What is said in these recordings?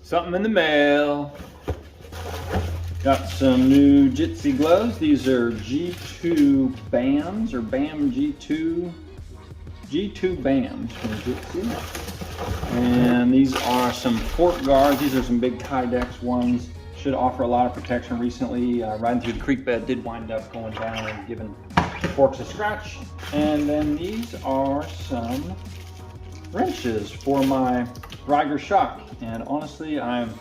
Something in the mail. Got some new Jitsi gloves. These are G2 BAMs or BAM G2 BAMs from Jitsi. And these are some fork guards. These are some big Kydex ones. Should offer a lot of protection. Recently, riding through the creek bed did wind up going down and giving the forks a scratch. And then these are some wrenches for my Riger shock. And honestly, I'm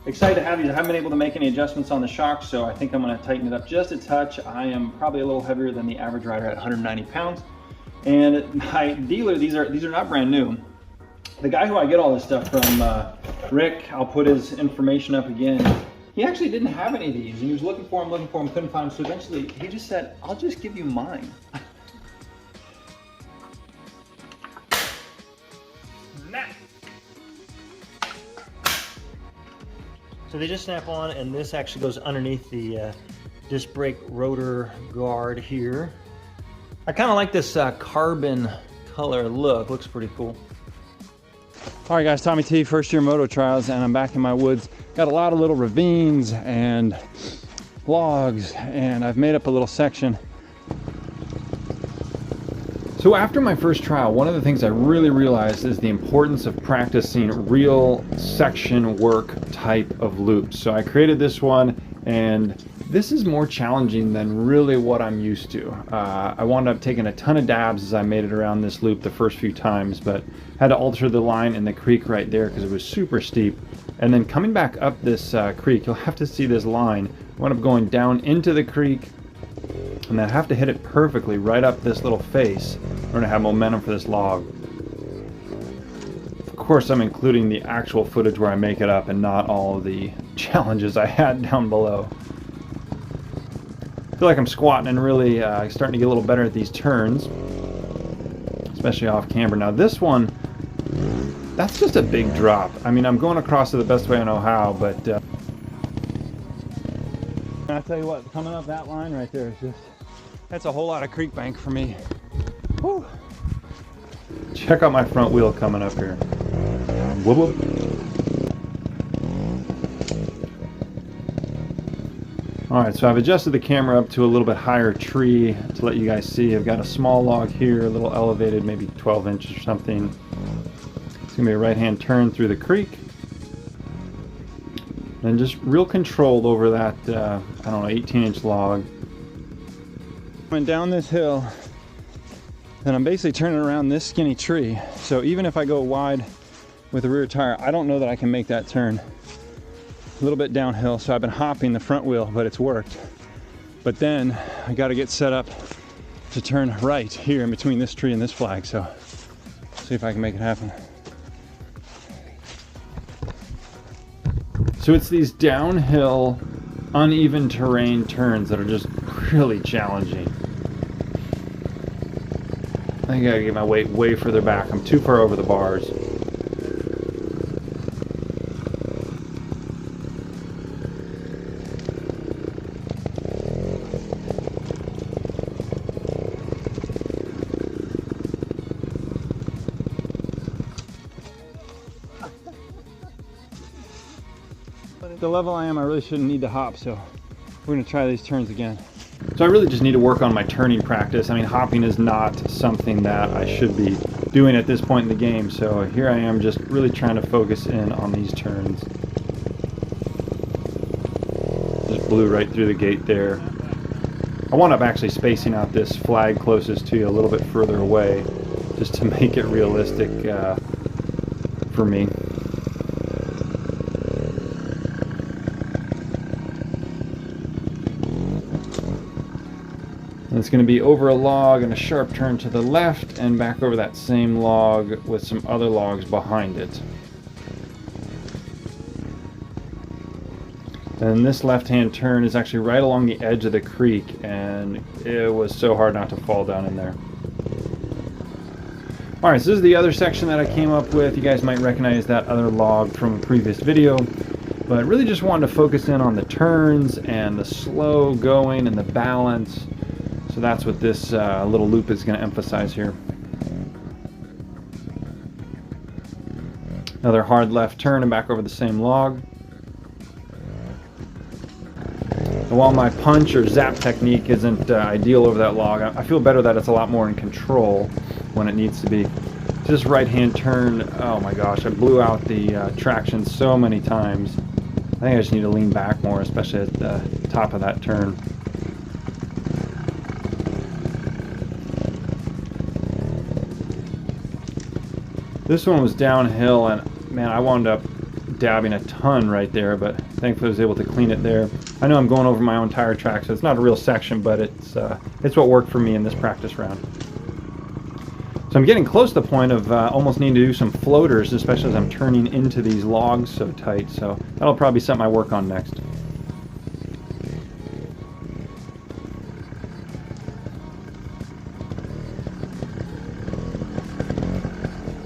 excited to have these. I haven't been able to make any adjustments on the shock, so I think I'm going to tighten it up just a touch. I am probably a little heavier than the average rider at 190 pounds. And my dealer, these are not brand new. The guy who I get all this stuff from, Rick, I'll put his information up again. He actually didn't have any of these, and he was looking for them, couldn't find them. So eventually, he just said, "I'll just give you mine." So they just snap on, and this actually goes underneath the disc brake rotor guard here. I kind of like this carbon color look. Looks pretty cool. All right, guys, Tommy T, first year moto trials, and I'm back in my woods. Got a lot of little ravines and logs, and I've made up a little section. So after my first trial, one of the things I really realized is the importance of practicing real section work type of loops. So I created this one, and this is more challenging than really what I'm used to. I wound up taking a ton of dabs as I made it around this loop the first few times, but had to alter the line in the creek right there because it was super steep. And then coming back up this creek, you'll have to see this line. I wound up going down into the creek, and I have to hit it perfectly right up this little face in order to have momentum for this log. Of course, I'm including the actual footage where I make it up and not all of the challenges I had down below. I feel like I'm squatting and really starting to get a little better at these turns, especially off camber. Now this one, that's just a big drop. I mean, I'm going across it the best way I know how, but I'll tell you what, coming up that line right there is just, that's a whole lot of creek bank for me. Whew. Check out my front wheel coming up here. Whoop, whoop. All right, so I've adjusted the camera up to a little bit higher tree to let you guys see. I've got a small log here, a little elevated, maybe 12 inches or something. It's gonna be a right-hand turn through the creek. And just real controlled over that, I don't know, 18-inch log. Going down this hill, and I'm basically turning around this skinny tree. So even if I go wide with the rear tire, I don't know that I can make that turn. A little bit downhill, so I've been hopping the front wheel, but it's worked. But then I got to get set up to turn right here in between this tree and this flag, so see if I can make it happen. So it's these downhill, uneven terrain turns that are just really challenging. I think I gotta get my weight way further back. I'm too far over the bars. But at the level I am, I really shouldn't need to hop, so we're going to try these turns again. So I really just need to work on my turning practice. I mean, hopping is not something that I should be doing at this point in the game, so here I am just really trying to focus in on these turns. Just blew right through the gate there. I wound up actually spacing out this flag closest to you a little bit further away just to make it realistic for me. And it's going to be over a log and a sharp turn to the left and back over that same log with some other logs behind it. And this left-hand turn is actually right along the edge of the creek, and it was so hard not to fall down in there. Alright, so this is the other section that I came up with. You guys might recognize that other log from a previous video, but really just wanted to focus in on the turns and the slow going and the balance. So that's what this little loop is going to emphasize here. Another hard left turn and back over the same log. And while my punch or zap technique isn't ideal over that log, I feel better that it's a lot more in control when it needs to be. This right hand turn, oh my gosh, I blew out the traction so many times. I think I just need to lean back more, especially at the top of that turn. This one was downhill, and man, I wound up dabbing a ton right there, but thankfully I was able to clean it there. I know I'm going over my own tire track, so it's not a real section, but it's what worked for me in this practice round. So I'm getting close to the point of almost needing to do some floaters, especially as I'm turning into these logs so tight, so that'll probably be something I work on next.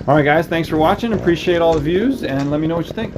Alright guys, thanks for watching, appreciate all the views, and let me know what you think.